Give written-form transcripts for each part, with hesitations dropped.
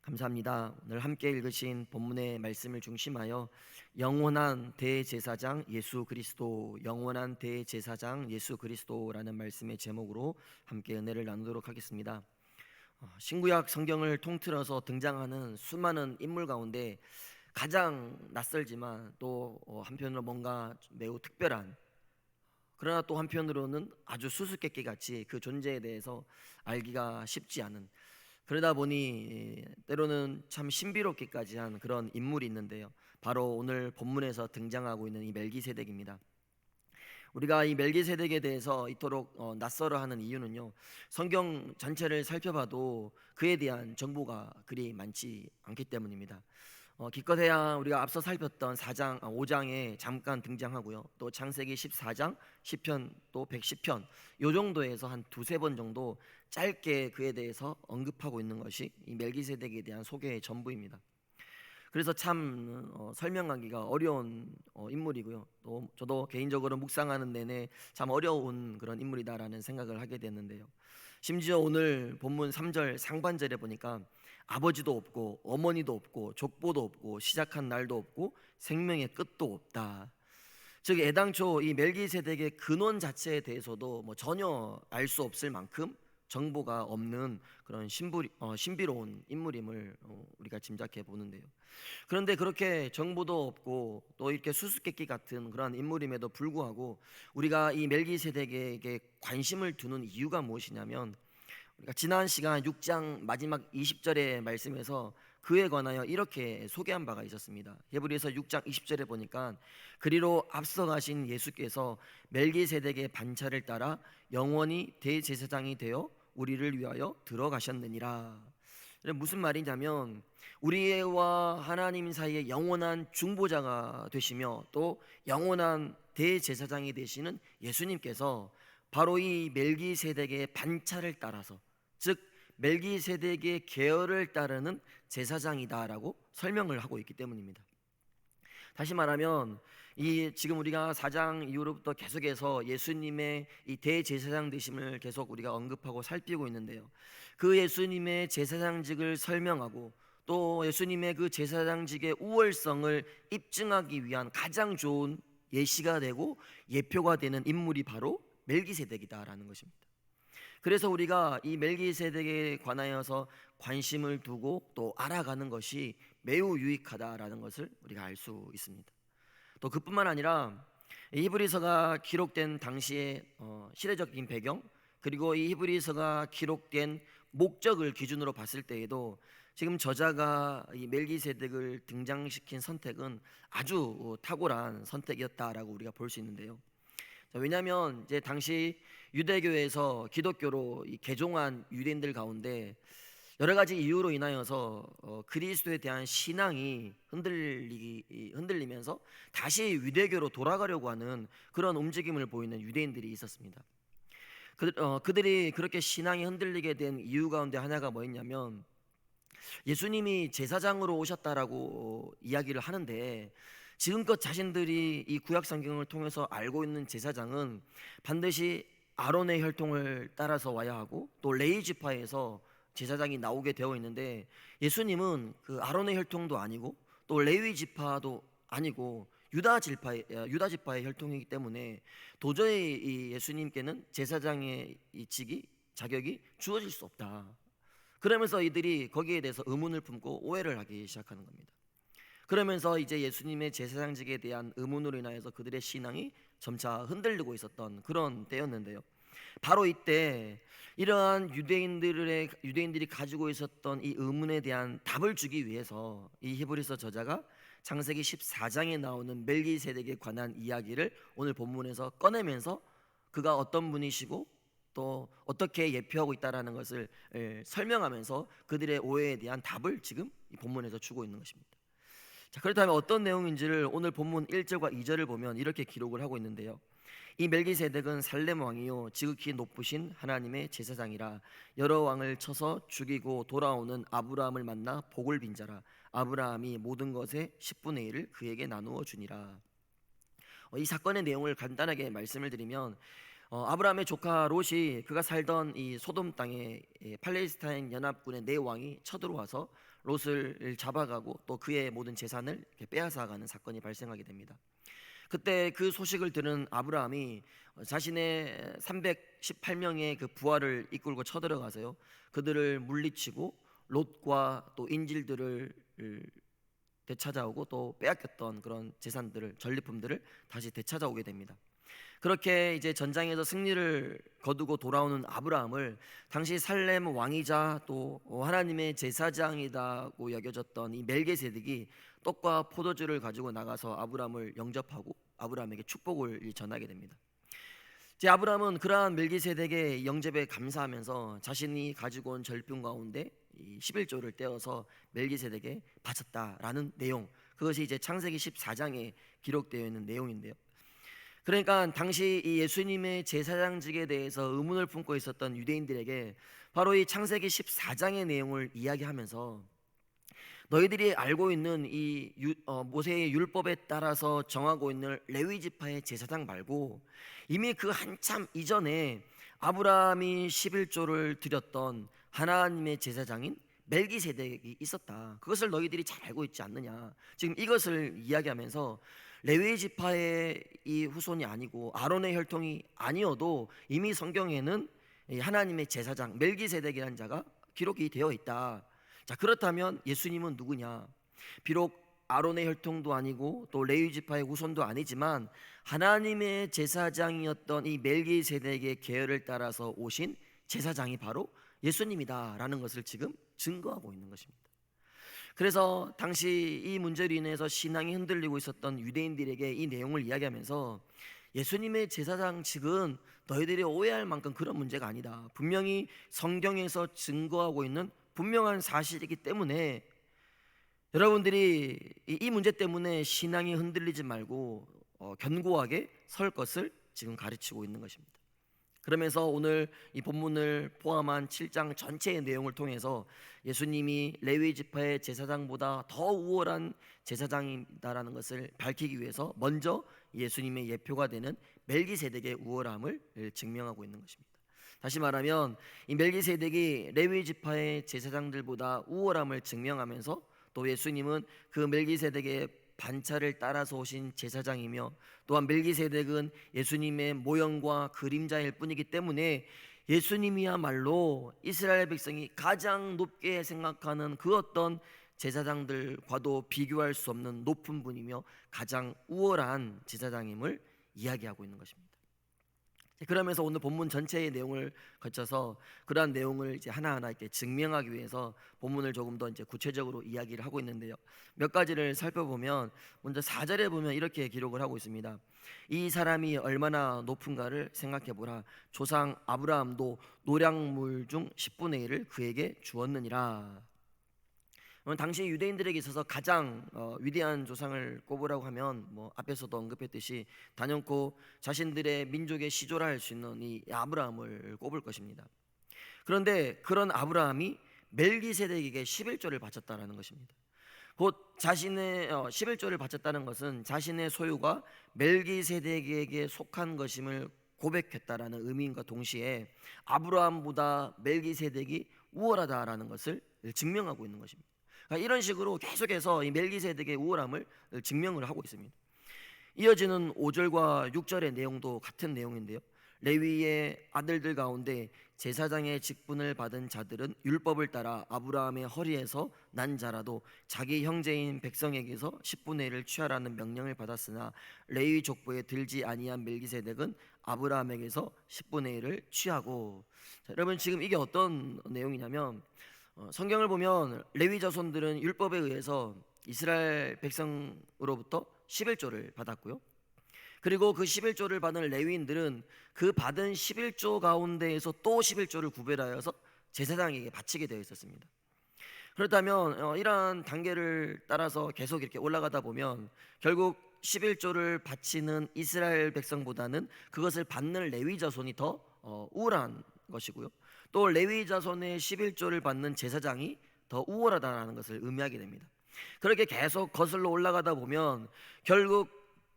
감사합니다. 오늘 함께 읽으신 본문의 말씀을 중심하여 영원한 대제사장 예수 그리스도, 영원한 대제사장 예수 그리스도라는 말씀의 제목으로 함께 은혜를 나누도록 하겠습니다. 신구약 성경을 통틀어서 등장하는 수많은 인물 가운데 가장 낯설지만 또 한편으로 뭔가 매우 특별한, 그러나 또 한편으로는 아주 수수께끼 같이 그 존재에 대해서 알기가 쉽지 않은, 그러다 보니 때로는 참 신비롭기까지 한 그런 인물이 있는데요, 바로 오늘 본문에서 등장하고 있는 이 멜기세덱입니다. 우리가 이 멜기세덱에 대해서 이토록 낯설어하는 이유는요, 성경 전체를 살펴봐도 그에 대한 정보가 그리 많지 않기 때문입니다. 기껏해야 우리가 앞서 살폈던 4장, 5장에 잠깐 등장하고요, 또 창세기 14장, 10편, 또 110편 요 정도에서 한 두세 번 정도 짧게 그에 대해서 언급하고 있는 것이 이 멜기세덱에 대한 소개의 전부입니다. 그래서 참 설명하기가 어려운 인물이고요, 또 저도 개인적으로 묵상하는 내내 참 어려운 그런 인물이다라는 생각을 하게 됐는데요, 심지어 오늘 본문 3절 상반절에 보니까 아버지도 없고 어머니도 없고 족보도 없고 시작한 날도 없고 생명의 끝도 없다. 즉 애당초 이 멜기세덱의 근원 자체에 대해서도 전혀 알 수 없을 만큼 정보가 없는 그런 신비로운 인물임을 우리가 짐작해 보는데요. 그런데 그렇게 정보도 없고 또 이렇게 수수께끼 같은 그런 인물임에도 불구하고 우리가 이 멜기세덱에게 관심을 두는 이유가 무엇이냐면, 우리가 지난 시간 6장 마지막 20절의 말씀에서 그에 관하여 이렇게 소개한 바가 있었습니다. 히브리서 6장 20절에 보니까 그리로 앞서가신 예수께서 멜기세덱의 반차를 따라 영원히 대제사장이 되어 우리를 위하여 들어가셨느니라. 무슨 말이냐면, 우리와 하나님 사이에 영원한 중보자가 되시며 또 영원한 대제사장이 되시는 예수님께서 바로 이 멜기세덱의 반차를 따라서, 즉 멜기세덱의 계열을 따르는 제사장이다라고 설명을 하고 있기 때문입니다. 다시 말하면 이 지금 우리가 4장 이후로부터 계속해서 예수님의 이 대제사장 되심을 계속 우리가 언급하고 살피고 있는데요, 그 예수님의 제사장직을 설명하고 또 예수님의 그 제사장직의 우월성을 입증하기 위한 가장 좋은 예시가 되고 예표가 되는 인물이 바로 멜기세덱이다라는 것입니다. 그래서 우리가 이 멜기세덱에 관하여서 관심을 두고 또 알아가는 것이 매우 유익하다라는 것을 우리가 알 수 있습니다. 또 그뿐만 아니라 이 히브리서가 기록된 당시의 시대적인 배경, 그리고 이 히브리서가 기록된 목적을 기준으로 봤을 때에도 지금 저자가 이 멜기세덱을 등장시킨 선택은 아주 탁월한 선택이었다라고 우리가 볼 수 있는데요. 왜냐하면 이제 당시 유대교에서 기독교로 개종한 유대인들 가운데 여러 가지 이유로 인하여서 그리스도에 대한 신앙이 흔들리면서 다시 유대교로 돌아가려고 하는 그런 움직임을 보이는 유대인들이 있었습니다. 그들이 그렇게 신앙이 흔들리게 된 이유 가운데 하나가 뭐였냐면, 예수님이 제사장으로 오셨다라고 이야기를 하는데 지금껏 자신들이 이 구약 성경을 통해서 알고 있는 제사장은 반드시 아론의 혈통을 따라서 와야 하고 또 레위 지파에서 제사장이 나오게 되어 있는데, 예수님은 그 아론의 혈통도 아니고 또 레위 지파도 아니고 유다 지파의 혈통이기 때문에 도저히 이 예수님께는 제사장의 이 자격이 주어질 수 없다. 그러면서 이들이 거기에 대해서 의문을 품고 오해를 하기 시작하는 겁니다. 그러면서 이제 예수님의 제사장직에 대한 의문으로 인하여서 그들의 신앙이 점차 흔들리고 있었던 그런 때였는데요, 바로 이때 이러한 유대인들이 가지고 있었던 이 의문에 대한 답을 주기 위해서 이 히브리서 저자가 창세기 14장에 나오는 멜기세덱에 관한 이야기를 오늘 본문에서 꺼내면서 그가 어떤 분이시고 또 어떻게 예표하고 있다라는 것을 설명하면서 그들의 오해에 대한 답을 지금 이 본문에서 주고 있는 것입니다. 자, 그렇다면 어떤 내용인지를 오늘 본문 1절과 2절을 보면 이렇게 기록을 하고 있는데요, 이 멜기세덱은 살렘 왕이요 지극히 높으신 하나님의 제사장이라. 여러 왕을 쳐서 죽이고 돌아오는 아브라함을 만나 복을 빈 자라. 아브라함이 모든 것의 10분의 1을 그에게 나누어 주니라. 이 사건의 내용을 간단하게 말씀을 드리면, 아브라함의 조카 롯이 그가 살던 이 소돔 땅에 팔레스타인 연합군의 네 왕이 쳐들어와서 롯을 잡아가고 또 그의 모든 재산을 이렇게 빼앗아가는 사건이 발생하게 됩니다. 그때 그 소식을 들은 아브라함이 자신의 318명의 그 부하를 이끌고 쳐들어가서요, 그들을 물리치고 롯과 또 인질들을 되찾아오고 또 빼앗겼던 그런 재산들을, 전리품들을 다시 되찾아오게 됩니다. 그렇게 이제 전장에서 승리를 거두고 돌아오는 아브라함을 당시 살렘 왕이자 또 하나님의 제사장이라고 여겨졌던 이 멜기세덱이 떡과 포도주를 가지고 나가서 아브라함을 영접하고 아브라함에게 축복을 전하게 됩니다. 이제 아브라함은 그러한 멜기세덱의 영접에 감사하면서 자신이 가지고 온 절품 가운데 이 11조를 떼어서 멜기세덱에 바쳤다라는 내용, 그것이 이제 창세기 14장에 기록되어 있는 내용인데요. 그러니까 당시 이 예수님의 제사장직에 대해서 의문을 품고 있었던 유대인들에게 바로 이 창세기 14장의 내용을 이야기하면서 너희들이 알고 있는 이 모세의 율법에 따라서 정하고 있는 레위 지파의 제사장 말고 이미 그 한참 이전에 아브라함이 11조를 드렸던 하나님의 제사장인 멜기세덱이 있었다. 그것을 너희들이 잘 알고 있지 않느냐. 지금 이것을 이야기하면서 레위 지파의 이 후손이 아니고 아론의 혈통이 아니어도 이미 성경에는 이 하나님의 제사장 멜기세덱이라는 자가 기록이 되어 있다. 자, 그렇다면 예수님은 누구냐? 비록 아론의 혈통도 아니고 또 레위 지파의 후손도 아니지만 하나님의 제사장이었던 이 멜기세덱의 계열을 따라서 오신 제사장이 바로 예수님이다라는 것을 지금 증거하고 있는 것입니다. 그래서 당시 이 문제로 인해서 신앙이 흔들리고 있었던 유대인들에게 이 내용을 이야기하면서 예수님의 제사장직은 너희들이 오해할 만큼 그런 문제가 아니다. 분명히 성경에서 증거하고 있는 분명한 사실이기 때문에 여러분들이 이 문제 때문에 신앙이 흔들리지 말고 견고하게 설 것을 지금 가르치고 있는 것입니다. 그러면서 오늘 이 본문을 포함한 7장 전체의 내용을 통해서 예수님이 레위 지파의 제사장보다 더 우월한 제사장이다라는 것을 밝히기 위해서 먼저 예수님의 예표가 되는 멜기세덱의 우월함을 증명하고 있는 것입니다. 다시 말하면 이 멜기세덱이 레위 지파의 제사장들보다 우월함을 증명하면서 또 예수님은 그 멜기세덱의 반차를 따라서 오신 제사장이며 또한 멜기세덱은 예수님의 모형과 그림자일 뿐이기 때문에 예수님이야말로 이스라엘 백성이 가장 높게 생각하는 그 어떤 제사장들과도 비교할 수 없는 높은 분이며 가장 우월한 제사장임을 이야기하고 있는 것입니다. 그러면서 오늘 본문 전체의 내용을 거쳐서 그러한 내용을 이제 하나하나 이렇게 증명하기 위해서 본문을 조금 더 이제 구체적으로 이야기를 하고 있는데요. 몇 가지를 살펴보면 먼저 4절에 보면 이렇게 기록을 하고 있습니다. 이 사람이 얼마나 높은가를 생각해 보라. 조상 아브라함도 노량물 중 10분의 1을 그에게 주었느니라. 당시 유대인들에게 있어서 가장 위대한 조상을 꼽으라고 하면 앞에서도 언급했듯이 단연코 자신들의 민족의 시조라 할 수 있는 이 아브라함을 꼽을 것입니다. 그런데 그런 아브라함이 멜기세덱에게 11조를 바쳤다라는 것입니다. 곧 자신의 11조를 바쳤다는 것은 자신의 소유가 멜기세덱에게 속한 것임을 고백했다라는 의미인과 동시에 아브라함보다 멜기세덱이 우월하다라는 것을 증명하고 있는 것입니다. 이런 식으로 계속해서 이 멜기세덱의 우월함을 증명을 하고 있습니다. 이어지는 5절과 6절의 내용도 같은 내용인데요. 레위의 아들들 가운데 제사장의 직분을 받은 자들은 율법을 따라 아브라함의 허리에서 난 자라도 자기 형제인 백성에게서 10분의 1을 취하라는 명령을 받았으나 레위 족보에 들지 아니한 멜기세덱은 아브라함에게서 10분의 1을 취하고. 자, 여러분 지금 이게 어떤 내용이냐면 성경을 보면 레위 자손들은 율법에 의해서 이스라엘 백성으로부터 11조를 받았고요. 그리고 그 11조를 받은 레위인들은 그 받은 11조 가운데에서 또 11조를 구별하여서 제사장에게 바치게 되어 있었습니다. 그렇다면 이러한 단계를 따라서 계속 이렇게 올라가다 보면 결국 11조를 바치는 이스라엘 백성보다는 그것을 받는 레위 자손이 더 우월한 것이고요. 또 레위 자손의 11조를 받는 제사장이 더 우월하다는 것을 의미하게 됩니다. 그렇게 계속 거슬러 올라가다 보면 결국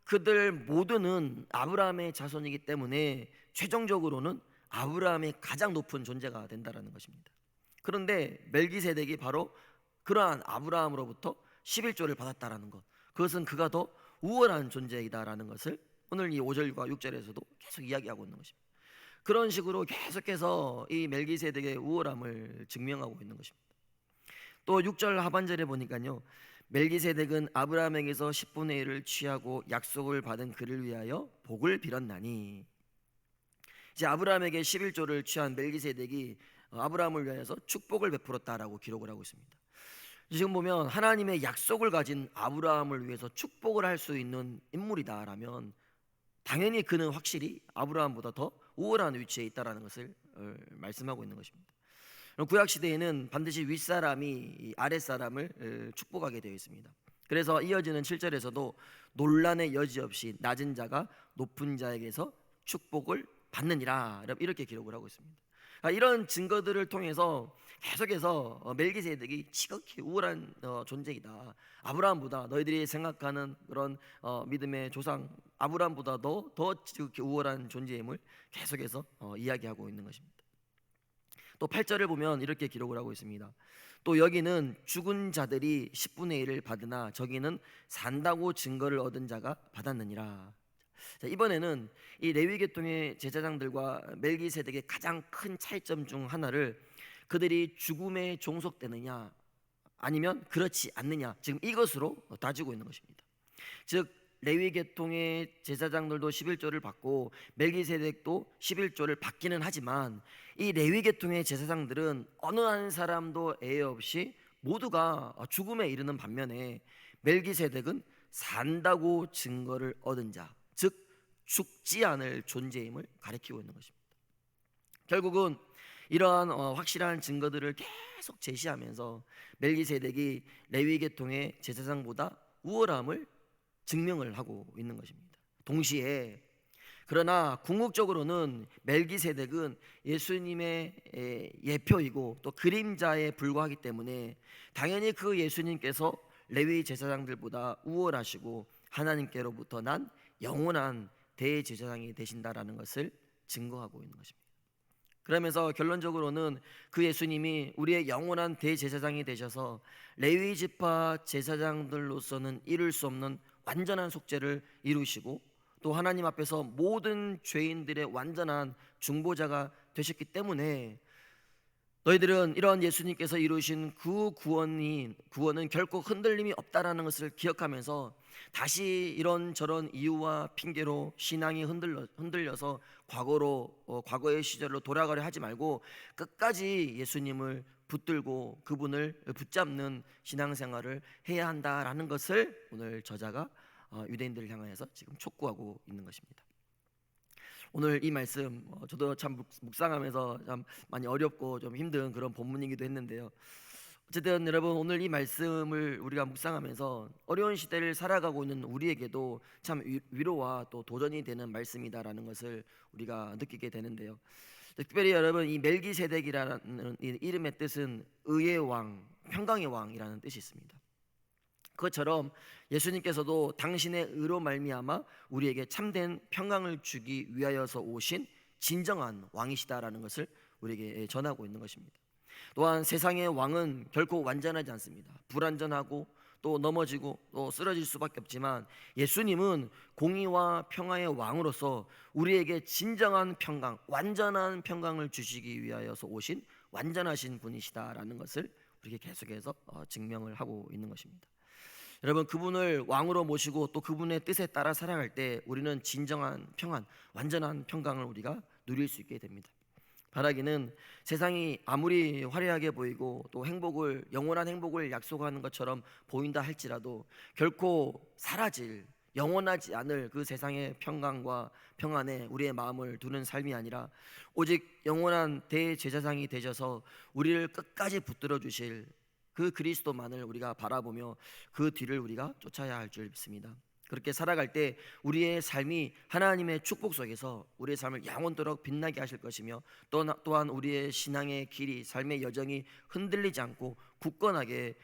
그들 모두는 아브라함의 자손이기 때문에 최종적으로는 아브라함의 가장 높은 존재가 된다는 것입니다. 그런데 멜기세덱이 바로 그러한 아브라함으로부터 11조를 받았다라는 것, 그것은 그가 더 우월한 존재이다라는 것을 오늘 이 5절과 6절에서도 계속 이야기하고 있는 것입니다. 그런 식으로 계속해서 이 멜기세덱의 우월함을 증명하고 있는 것입니다. 또 6절 하반절에 보니까요, 멜기세덱은 아브라함에게서 10분의 1을 취하고 약속을 받은 그를 위하여 복을 빌었나니, 이제 아브라함에게 11조를 취한 멜기세덱이 아브라함을 위하여서 축복을 베풀었다라고 기록을 하고 있습니다. 지금 보면 하나님의 약속을 가진 아브라함을 위해서 축복을 할 수 있는 인물이다라면 당연히 그는 확실히 아브라함보다 더 우월한 위치에 있다라는 것을 말씀하고 있는 것입니다. 구약 시대에는 반드시 윗사람이 아랫사람을 축복하게 되어 있습니다. 그래서 이어지는 7절에서도 논란의 여지 없이 낮은 자가 높은 자에게서 축복을 받느니라, 이렇게 기록을 하고 있습니다. 이런 증거들을 통해서 계속해서 멜기세덱이 지극히 우월한 존재이다, 아브라함보다, 너희들이 생각하는 그런 믿음의 조상 아브라함보다 더 지극히 우월한 존재임을 계속해서 이야기하고 있는 것입니다. 또 8절을 보면 이렇게 기록을 하고 있습니다. 또 여기는 죽은 자들이 10분의 1을 받으나 저기는 산다고 증거를 얻은 자가 받았느니라. 자, 이번에는 이 레위 계통의 제사장들과 멜기세덱의 가장 큰 차이점 중 하나를, 그들이 죽음에 종속되느냐 아니면 그렇지 않느냐, 지금 이것으로 따지고 있는 것입니다. 즉 레위 계통의 제사장들도 11조를 받고 멜기세덱도 11조를 받기는 하지만, 이 레위 계통의 제사장들은 어느 한 사람도 예외 없이 모두가 죽음에 이르는 반면에 멜기세덱은 산다고 증거를 얻은 자, 즉 죽지 않을 존재임을 가리키고 있는 것입니다. 결국은 이러한 확실한 증거들을 계속 제시하면서 멜기세덱이 레위 계통의 제사장보다 우월함을 증명을 하고 있는 것입니다. 동시에 그러나 궁극적으로는 멜기세덱은 예수님의 예표이고 또 그림자에 불과하기 때문에 당연히 그 예수님께서 레위 제사장들보다 우월하시고 하나님께로부터 난 영원한 대제사장이 되신다라는 것을 증거하고 있는 것입니다. 그러면서 결론적으로는 그 예수님이 우리의 영원한 대제사장이 되셔서 레위 지파 제사장들로서는 이룰 수 없는 완전한 속죄를 이루시고 또 하나님 앞에서 모든 죄인들의 완전한 중보자가 되셨기 때문에 너희들은 이런 예수님께서 이루신 그 구원은 결코 흔들림이 없다라는 것을 기억하면서 다시 이런저런 이유와 핑계로 신앙이 흔들려서 과거의 시절로 돌아가려 하지 말고 끝까지 예수님을 붙들고 그분을 붙잡는 신앙생활을 해야 한다라는 것을 오늘 저자가 유대인들을 향하여서 지금 촉구하고 있는 것입니다. 오늘 이 말씀 저도 참 묵상하면서 참 많이 어렵고 좀 힘든 그런 본문이기도 했는데요. 어쨌든 여러분, 오늘 이 말씀을 우리가 묵상하면서 어려운 시대를 살아가고 있는 우리에게도 참 위로와 또 도전이 되는 말씀이다라는 것을 우리가 느끼게 되는데요. 특별히 여러분, 이 멜기세덱이라는 이 이름의 뜻은 의의 왕, 평강의 왕이라는 뜻이 있습니다. 그것처럼 예수님께서도 당신의 의로 말미암아 우리에게 참된 평강을 주기 위하여서 오신 진정한 왕이시다라는 것을 우리에게 전하고 있는 것입니다. 또한 세상의 왕은 결코 완전하지 않습니다. 불완전하고 또 넘어지고 또 쓰러질 수밖에 없지만 예수님은 공의와 평화의 왕으로서 우리에게 진정한 평강, 완전한 평강을 주시기 위하여서 오신 완전하신 분이시다라는 것을 우리에게 계속해서 증명을 하고 있는 것입니다. 여러분, 그분을 왕으로 모시고 또 그분의 뜻에 따라 살아갈 때 우리는 진정한 평안, 완전한 평강을 우리가 누릴 수 있게 됩니다. 바라기는 세상이 아무리 화려하게 보이고 또 영원한 행복을 약속하는 것처럼 보인다 할지라도 결코 사라질, 영원하지 않을 그 세상의 평강과 평안에 우리의 마음을 두는 삶이 아니라 오직 영원한 대제사장이 되셔서 우리를 끝까지 붙들어 주실 그 그리스도만을 우리가 바라보며 그 뒤를 우리가 쫓아야 할 줄 믿습니다. 그렇게 살아갈 때 우리의 삶이 하나님의 축복 속에서 우리의 삶을 영원토록 빛나게 하실 것이며 또한 우리의 신앙의 길이, 삶의 여정이 흔들리지 않고 굳건하게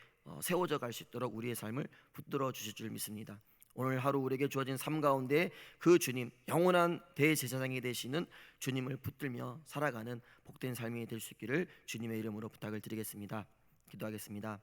세워져 갈 수 있도록 우리의 삶을 붙들어 주실 줄 믿습니다. 오늘 하루 우리에게 주어진 삶 가운데 그 주님, 영원한 대제사장이 되시는 주님을 붙들며 살아가는 복된 삶이 될 수 있기를 주님의 이름으로 부탁을 드리겠습니다. 기도하겠습니다.